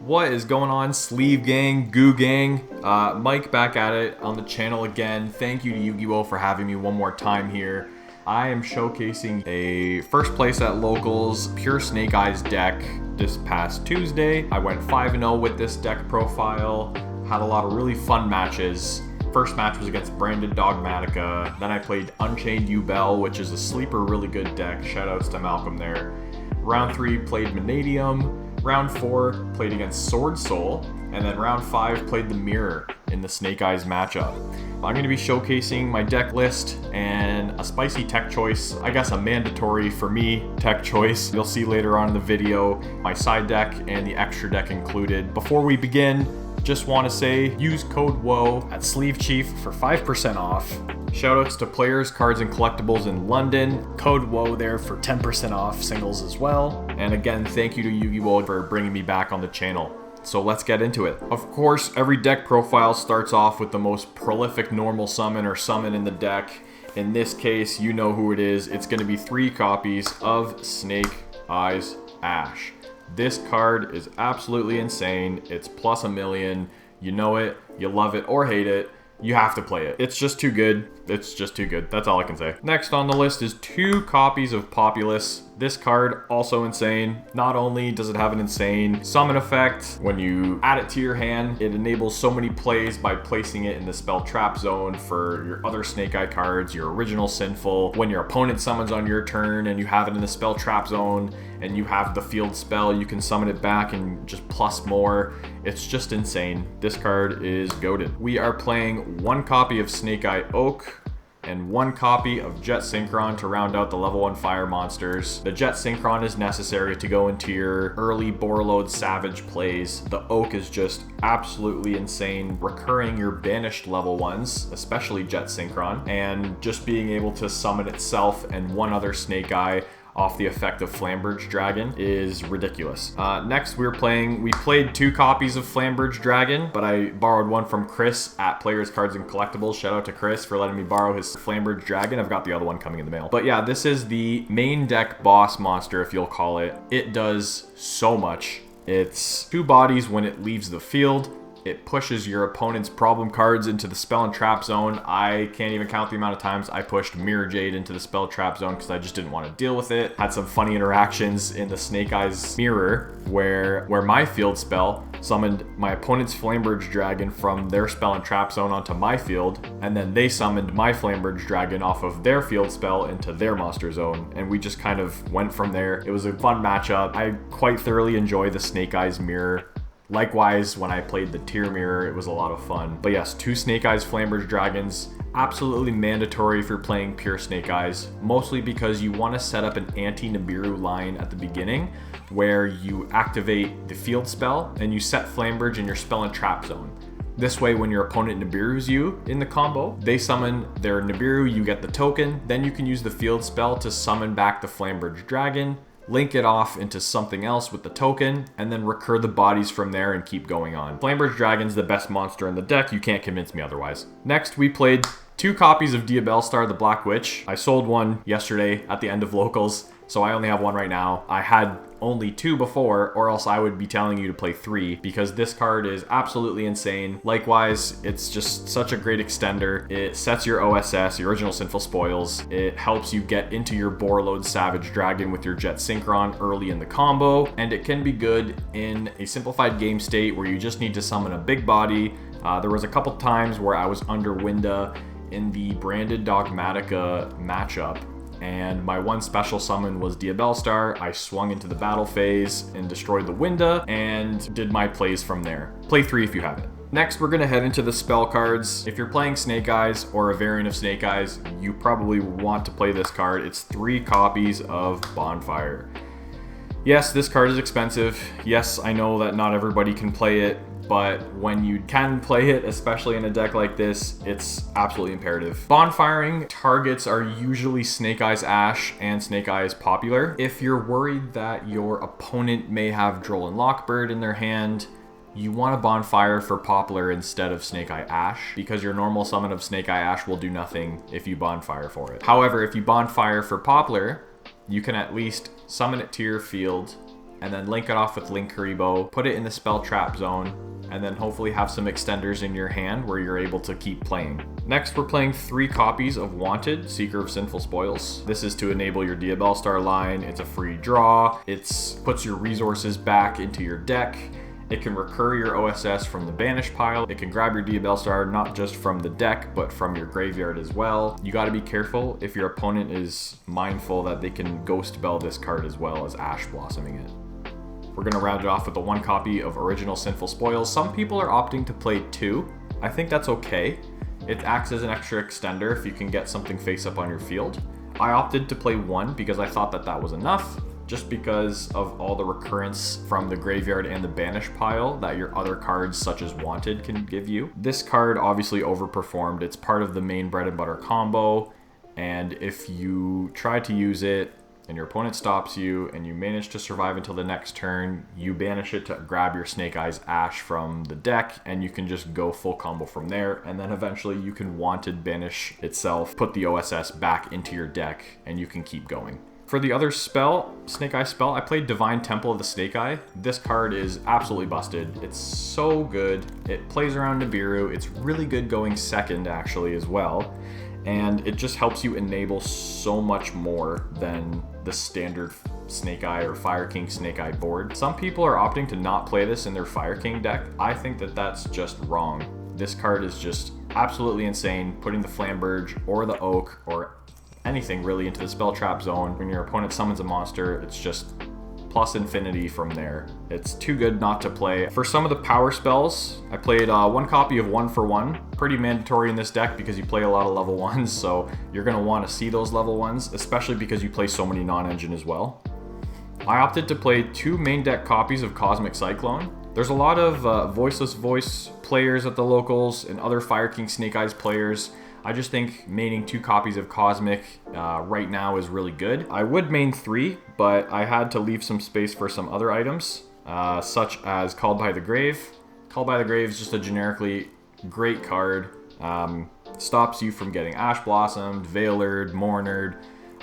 What is going on, Sleeve Gang, Goo Gang? Mike back at it on the channel again. Thank you to Yu-Gi-Oh for having me one more time here. I am showcasing a first place at locals pure Snake Eyes deck this past Tuesday. I went 5-0 with this deck profile, had a lot of really fun matches. First match was against Branded Dogmatica. Then I played Unchained Ubel, which is a sleeper really good deck. Shoutouts to Malcolm there. Round 3 played Manadium. Round 4 played against Sword Soul, and then round 5 played the Mirror in the Snake Eyes matchup. I'm going to be showcasing my deck list and a spicy tech choice, I guess a mandatory for me tech choice. You'll see later on in the video my side deck and the extra deck included. Before we begin, just want to say use code WOE at Sleeve Chief for 5% off. Shoutouts to players, cards, and collectibles in London. Code WOE there for 10% off singles as well. And again, thank you to Yu-Gi-Oh for bringing me back on the channel. So let's get into it. Of course, every deck profile starts off with the most prolific normal summon or summon in the deck. In this case, you know who it is. It's going to be 3 copies of Snake Eyes Ash. This card is absolutely insane. It's plus a million. You know it, you love it or hate it. You have to play it. It's just too good. It's just too good. That's all I can say. Next on the list is 2 copies of Populous. This card, also insane. Not only does it have an insane summon effect, when you add it to your hand, it enables so many plays by placing it in the spell trap zone for your other Snake Eye cards, your original Sinful. When your opponent summons on your turn and you have it in the spell trap zone and you have the field spell, you can summon it back and just plus more. It's just insane. This card is goated. We are playing 1 copy of Snake Eye Oak and 1 copy of Jet Synchron to round out the level 1 fire monsters. The Jet Synchron is necessary to go into your early Borreload Savage plays. The Oak is just absolutely insane, recurring your banished level 1s, especially Jet Synchron, and just being able to summon itself and 1 other Snake Eye off the effect of Flamberge Dragon is ridiculous. Next we played 2 copies of Flamberge Dragon, but I borrowed 1 from Chris at Players, Cards, and Collectibles. Shout out to Chris for letting me borrow his Flamberge Dragon. I've got the other one coming in the mail. But yeah, this is the main deck boss monster, if you'll call it. It does so much. It's 2 bodies when it leaves the field. It pushes your opponent's problem cards into the spell and trap zone. I can't even count the amount of times I pushed Mirror Jade into the spell trap zone because I just didn't want to deal with it. Had some funny interactions in the Snake Eyes Mirror where my field spell summoned my opponent's Flamberge Dragon from their spell and trap zone onto my field, and then they summoned my Flamberge Dragon off of their field spell into their monster zone, and we just kind of went from there. It was a fun matchup. I quite thoroughly enjoy the Snake Eyes Mirror. Likewise, when I played the Tier Mirror, it was a lot of fun. But yes, 2 Snake Eyes Flamberge Dragons, absolutely mandatory if you're playing pure Snake Eyes, mostly because you want to set up an anti-Nibiru line at the beginning where you activate the field spell and you set Flamberge in your spell and trap zone. This way, when your opponent Nibiru's you in the combo, they summon their Nibiru, you get the token, then you can use the field spell to summon back the Flamberge Dragon, link it off into something else with the token, and then recur the bodies from there and keep going on. Flamberge Dragon's the best monster in the deck. You can't convince me otherwise. Next, we played 2 copies of Diabellstar the Black Witch. I sold 1 yesterday at the end of locals, so I only have 1 right now. I had only 2 before, or else I would be telling you to play 3, because this card is absolutely insane. Likewise, it's just such a great extender. It sets your OSS, your original Sinful Spoils. It helps you get into your Borreload Savage Dragon with your Jet Synchron early in the combo, and it can be good in a simplified game state where you just need to summon a big body. There was a couple times where I was under Winda in the Branded Dogmatica matchup, and my 1 special summon was Diabellstar. I swung into the battle phase and destroyed the Winda and did my plays from there. Play 3 if you have it. Next, we're going to head into the spell cards. If you're playing Snake Eyes or a variant of Snake Eyes, you probably want to play this card. It's 3 copies of Bonfire. Yes, this card is expensive. Yes, I know that not everybody can play it, but when you can play it, especially in a deck like this, it's absolutely imperative. Bonfiring targets are usually Snake Eyes Ash and Snake Eyes Popular. If you're worried that your opponent may have Droll and Lockbird in their hand, you want a Bonfire for Popular instead of Snake Eye Ash, because your normal summon of Snake Eye Ash will do nothing if you Bonfire for it. However, if you Bonfire for Popular, you can at least summon it to your field, and then link it off with Link Kuriboh, put it in the spell trap zone, and then hopefully have some extenders in your hand where you're able to keep playing. Next, we're playing 3 copies of Wanted, Seeker of Sinful Spoils. This is to enable your Diabellstar line. It's a free draw. It puts your resources back into your deck. It can recur your OSS from the banish pile. It can grab your Diabellstar not just from the deck, but from your graveyard as well. You gotta be careful if your opponent is mindful that they can Ghost Bell this card as well as Ash Blossoming it. We're gonna round it off with the 1 copy of Original Sinful Spoils. Some people are opting to play 2. I think that's okay. It acts as an extra extender if you can get something face up on your field. I opted to play 1 because I thought that that was enough, just because of all the recurrence from the graveyard and the banish pile that your other cards such as Wanted can give you. This card obviously overperformed. It's part of the main bread and butter combo, and if you try to use it and your opponent stops you and you manage to survive until the next turn, you banish it to grab your Snake Eyes Ash from the deck, and you can just go full combo from there, and then eventually you can Wanted banish itself, put the OSS back into your deck, and you can keep going. For the other spell, Snake Eye spell, I played Divine Temple of the Snake Eye. This card is absolutely busted. It's so good. It plays around Nibiru. It's really good going second actually as well. And it just helps you enable so much more than the standard Snake Eye or Fire King Snake Eye board. Some people are opting to not play this in their Fire King deck. I think that that's just wrong. This card is just absolutely insane. Putting the Flamberge or the Oak or anything really into the spell trap zone. When your opponent summons a monster, it's just plus infinity from there. It's too good not to play. For some of the power spells, I played 1 copy of 1 for 1. Pretty mandatory in this deck because you play a lot of level 1s, so you're going to want to see those level 1s, especially because you play so many non-engine as well. I opted to play 2 main deck copies of Cosmic Cyclone. There's a lot of Voiceless Voice players at the locals and other Fire King Snake Eyes players. I just think maining 2 copies of Cosmic right now is really good. I would main 3, but I had to leave some space for some other items, such as Called by the Grave. Called by the Grave is just a generically great card. Stops you from getting Ash Blossomed, Veilered, Mournered,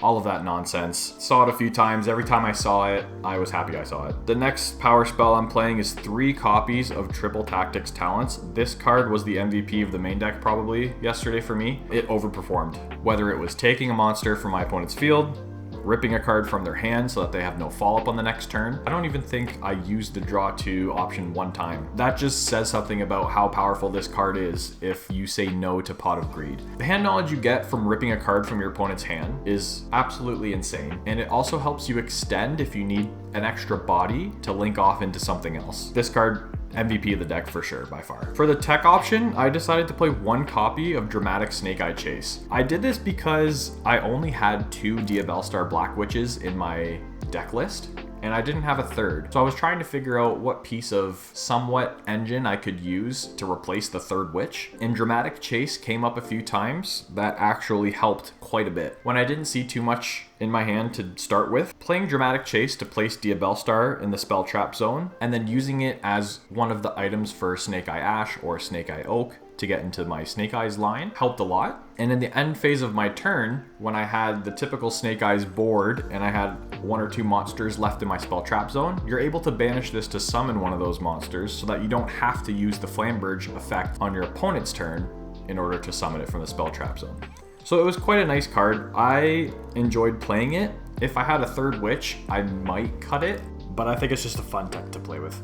all of that nonsense. Saw it a few times. Every time I saw it, I was happy I saw it. The next power spell I'm playing is 3 copies of Triple Tactics Talents. This card was the MVP of the main deck probably yesterday for me. It overperformed. Whether it was taking a monster from my opponent's field, ripping a card from their hand so that they have no follow-up on the next turn. I don't even think I used the draw 2 option 1 time. That just says something about how powerful this card is if you say no to Pot of Greed. The hand knowledge you get from ripping a card from your opponent's hand is absolutely insane, and it also helps you extend if you need an extra body to link off into something else. This card, MVP of the deck for sure, by far. For the tech option, I decided to play 1 copy of Dramatic Snake Eye Chase. I did this because I only had 2 Diabellstar Black Witches in my deck list, and I didn't have a third. So I was trying to figure out what piece of somewhat engine I could use to replace the third witch. And Dramatic Chase came up a few times. That actually helped quite a bit. When I didn't see too much in my hand to start with, playing Dramatic Chase to place Diabellstar in the spell trap zone, and then using it as one of the items for Snake Eye Ash or Snake Eye Oak to get into my Snake Eyes line helped a lot. And in the end phase of my turn, when I had the typical Snake Eyes board and I had 1 or 2 monsters left in my spell trap zone, you're able to banish this to summon one of those monsters so that you don't have to use the Flamberge effect on your opponent's turn in order to summon it from the spell trap zone. So it was quite a nice card. I enjoyed playing it. If I had a third witch, I might cut it, but I think it's just a fun deck to play with.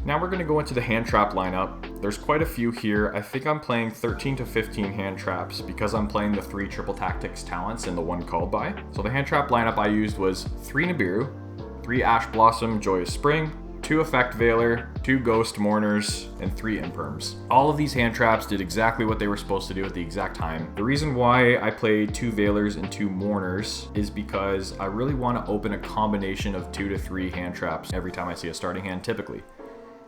Now we're going to go into the hand trap lineup. There's quite a few here. I think I'm playing 13 to 15 hand traps because I'm playing the 3 Triple Tactics Talents and the 1 Called By. So the hand trap lineup I used was 3 Nibiru, 3 Ash Blossom Joyous Spring, 2 Effect Veiler, 2 Ghost Mourners, and 3 Imperms. All of these hand traps did exactly what they were supposed to do at the exact time. The reason why I played 2 Veilers and 2 Mourners is because I really want to open a combination of 2 to 3 hand traps every time I see a starting hand typically.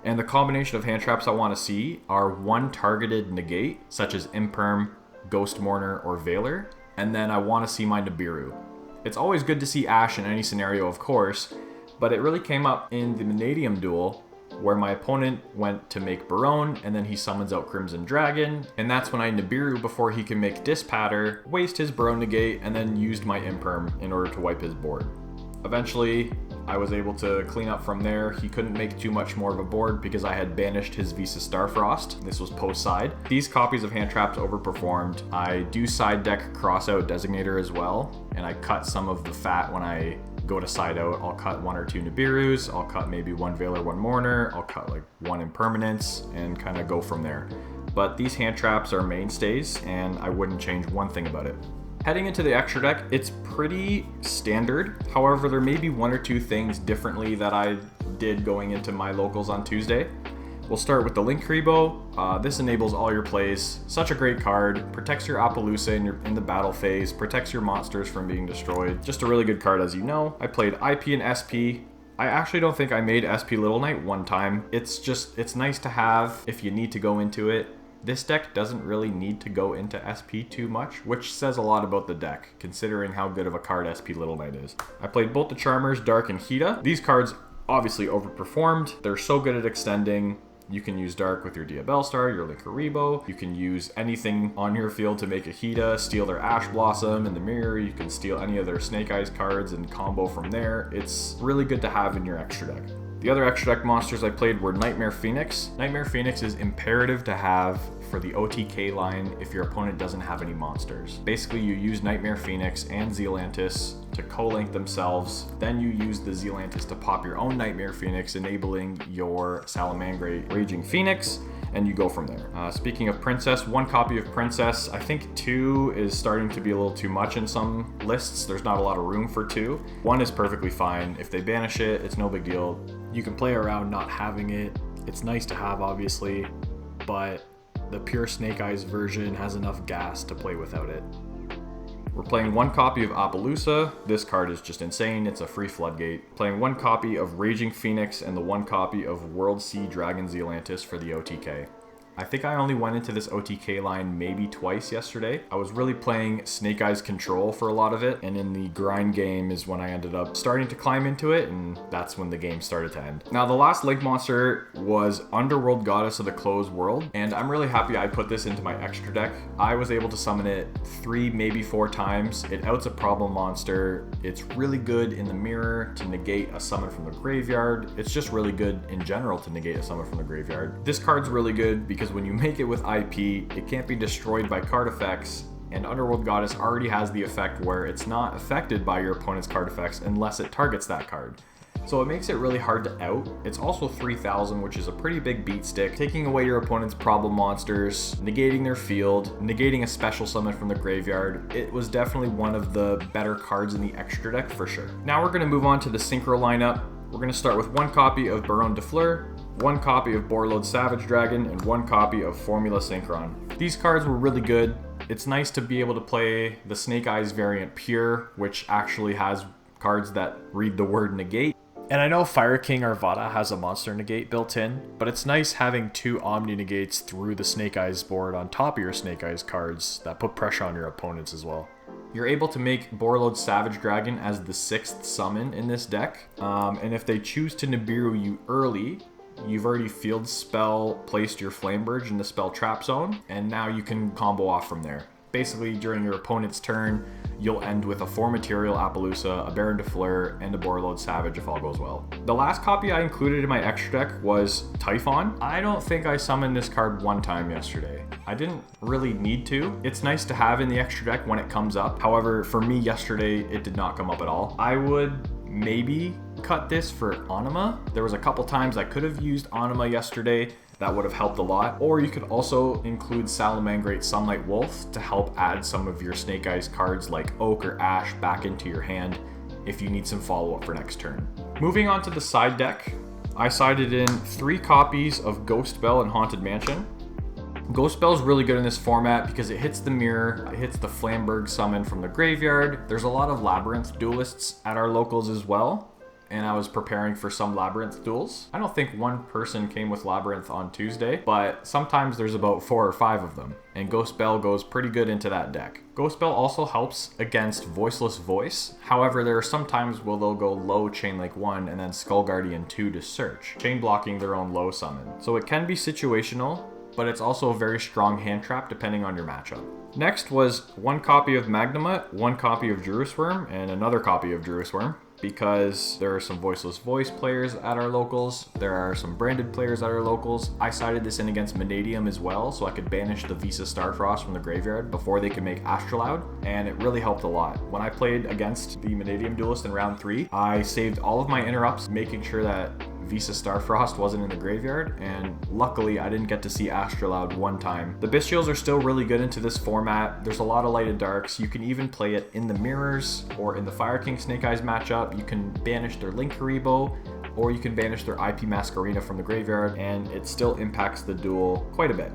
And the combination of hand traps I want to see are 1 targeted negate, such as Imperm, Ghost Mourner, or Veiler, and then I want to see my Nibiru. It's always good to see Ash in any scenario, of course, but it really came up in the Vanadium duel, where my opponent went to make Barone, and then he summons out Crimson Dragon, and that's when I Nibiru before he can make Dispatter, waste his Barone negate, and then used my Imperm in order to wipe his board. Eventually, I was able to clean up from there. He couldn't make too much more of a board because I had banished his Visa Starfrost. This was post side. These copies of Hand Traps overperformed. I do side deck Crossout Designator as well, and I cut some of the fat when I go to side out. I'll cut 1 or 2 Nibirus, I'll cut maybe 1 Veiler, 1 Mourner, I'll cut like 1 Impermanence, and kind of go from there. But these Hand Traps are mainstays, and I wouldn't change one thing about it. Heading into the extra deck, it's pretty standard. However, there may be 1 or 2 things differently that I did going into my locals on Tuesday. We'll start with the Linkuriboh. This enables all your plays. Such a great card. Protects your Appaloosa in the battle phase. Protects your monsters from being destroyed. Just a really good card, as you know. I played IP and SP. I actually don't think I made SP Little Knight one time. It's nice to have if you need to go into it. This deck doesn't really need to go into SP too much, which says a lot about the deck, considering how good of a card SP Little Knight is. I played both the Charmers, Dark, and Hida. These cards obviously overperformed. They're so good at extending. You can use Dark with your Diabellstar, your Linkuriboh. You can use anything on your field to make a Hida, steal their Ash Blossom in the mirror. You can steal any of their Snake Eyes cards and combo from there. It's really good to have in your extra deck. The other extra deck monsters I played were Nightmare Phoenix. Nightmare Phoenix is imperative to have for the OTK line if your opponent doesn't have any monsters. Basically, you use Nightmare Phoenix and Zealantis to co-link themselves. Then you use the Zealantis to pop your own Nightmare Phoenix, enabling your Salamangreat Raging Phoenix, and you go from there. Speaking of Princess, 1 copy of Princess. I think 2 is starting to be a little too much in some lists. There's not a lot of room for 2. 1 is perfectly fine. If they banish it, it's no big deal. You can play around not having it. It's nice to have, obviously, but the pure Snake Eyes version has enough gas to play without it. We're playing 1 copy of Appaloosa. This card is just insane. It's a free floodgate. Playing 1 copy of Raging Phoenix and the 1 copy of World Sea Dragon Zealantis for the OTK. I think I only went into this OTK line maybe twice yesterday. I was really playing Snake Eyes Control for a lot of it, and in the grind game is when I ended up starting to climb into it, and that's when the game started to end. Now, the last Link monster was Underworld Goddess of the Closed World, and I'm really happy I put this into my extra deck. I was able to summon it 3, maybe 4 times. It outs a problem monster. It's really good in the mirror to negate a summon from the graveyard. It's just really good in general to negate a summon from the graveyard. This card's really good because when you make it with IP, it can't be destroyed by card effects, and Underworld Goddess already has the effect where it's not affected by your opponent's card effects unless it targets that card. So it makes it really hard to out. It's also 3,000, which is a pretty big beat stick, taking away your opponent's problem monsters, negating their field, negating a special summon from the graveyard. It was definitely one of the better cards in the extra deck for sure. Now we're going to move on to the Synchro lineup. We're going to start with 1 copy of Baronne de Fleur, 1 copy of Borreload Savage Dragon, and 1 copy of Formula Synchron. These cards were really good. It's nice to be able to play the Snake Eyes variant Pure, which actually has cards that read the word negate. And I know Fire King Arvada has a monster negate built in, but it's nice having 2 Omni negates through the Snake Eyes board on top of your Snake Eyes cards that put pressure on your opponents as well. You're able to make Borreload Savage Dragon as the 6th summon in this deck, and if they choose to Nibiru you early, you've already field spell placed your Flamberge in the spell trap zone, and now you can combo off from there. Basically, during your opponent's turn, you'll end with a 4 material Appaloosa, a Baron de Fleur, and a Borreload Savage if all goes well. The last copy I included in my extra deck was Typhon. I don't think I summoned this card 1 time yesterday. I didn't really need to. It's nice to have in the extra deck when it comes up. However, for me yesterday, it did not come up at all. I would maybe cut this for Anima. There was a couple times I could have used Anima yesterday. That would have helped a lot. Or you could also include Salamangreat Sunlight Wolf to help add some of your Snake Eyes cards like Oak or Ash back into your hand if you need some follow-up for next turn. Moving on to the side deck, I sided in 3 copies of Ghost Bell and Haunted Mansion. Ghost Bell is really good in this format because it hits the mirror, it hits the Flamberge summon from the graveyard. There's a lot of Labyrinth duelists at our locals as well, and I was preparing for some Labyrinth duels. I don't think 1 person came with Labyrinth on Tuesday, but sometimes there's about 4 or 5 of them, and Ghost Bell goes pretty good into that deck. Ghost Bell also helps against Voiceless Voice. However, there are some times where they'll go low Chain Link 1 and then Skull Guardian 2 to search, chain blocking their own low summon. So it can be situational, but it's also a very strong hand trap depending on your matchup. Next was 1 copy of Magnamut, 1 copy of Druisworm, and another copy of Druisworm. because there are some voiceless voice players at our locals. There are some branded players at our locals. I sided this in against Vanadium as well, so I could banish the Visa Starfrost from the graveyard before they could make Astrolaud, and it really helped a lot. When I played against the Vanadium duelist in round 3, I saved all of my interrupts, making sure that Visa Starfrost wasn't in the graveyard, and luckily I didn't get to see Astrolaud one time. The Bestials are still really good into this format. There's a lot of lighted darks. You can even play it in the mirrors or in the Fire King Snake Eyes matchup. You can banish their Link Karibo, or you can banish their IP Masquerena from the graveyard, and it still impacts the duel quite a bit.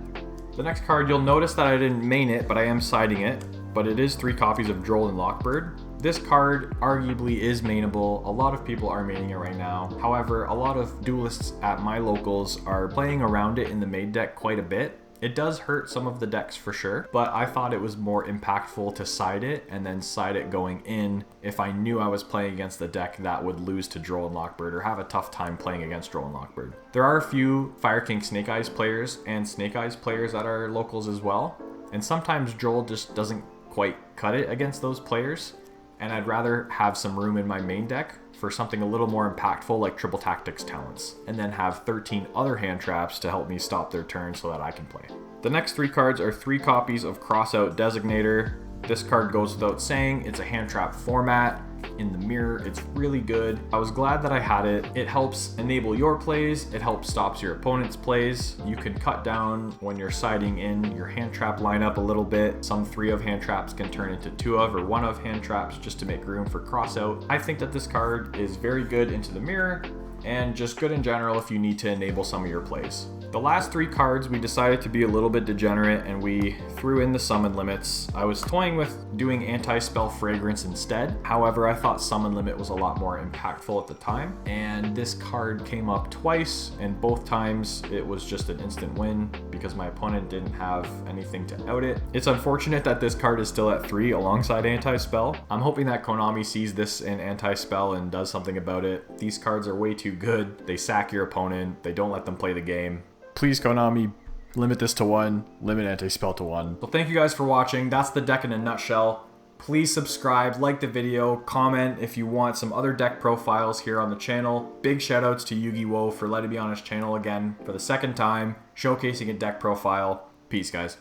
The next card, you'll notice that I didn't main it, but I am siding it, but it is 3 copies of Droll and Lockbird. This card arguably is mainable. A lot of people are maining it right now. However, a lot of duelists at my locals are playing around it in the main deck quite a bit. It does hurt some of the decks for sure, but I thought it was more impactful to side it and then side it going in if I knew I was playing against the deck that would lose to Droll and Lockbird or have a tough time playing against Droll and Lockbird. There are a few Fire King Snake Eyes players and Snake Eyes players at our locals as well, and sometimes Droll just doesn't quite cut it against those players, and I'd rather have some room in my main deck for something a little more impactful like Triple Tactics Talents, and then have 13 other hand traps to help me stop their turn so that I can play. The next 3 cards are 3 copies of Crossout Designator. This card goes without saying, it's a hand trap format. In the mirror, it's really good. I was glad that I had it. It helps enable your plays, it helps stops your opponent's plays. You can cut down when you're siding in your hand trap lineup a little bit. Some 3 of hand traps can turn into 2 of or 1 of hand traps just to make room for crossout. I think that this card is very good into the mirror and just good in general if you need to enable some of your plays. The last 3 cards, we decided to be a little bit degenerate and we threw in the summon limits. I was toying with doing Anti-Spell Fragrance instead. However, I thought summon limit was a lot more impactful at the time, and this card came up twice, and both times it was just an instant win because my opponent didn't have anything to out it. It's unfortunate that this card is still at 3 alongside Anti-Spell. I'm hoping that Konami sees this in Anti-Spell and does something about it. These cards are way too good. They sack your opponent. They don't let them play the game. Please, Konami, limit this to 1, limit Anti-Spell to 1. So thank you guys for watching. That's the deck in a nutshell. Please subscribe, like the video, comment if you want some other deck profiles here on the channel. Big shoutouts to Yu-Gi-Oh for letting me on his channel again for the 2nd time, showcasing a deck profile. Peace, guys.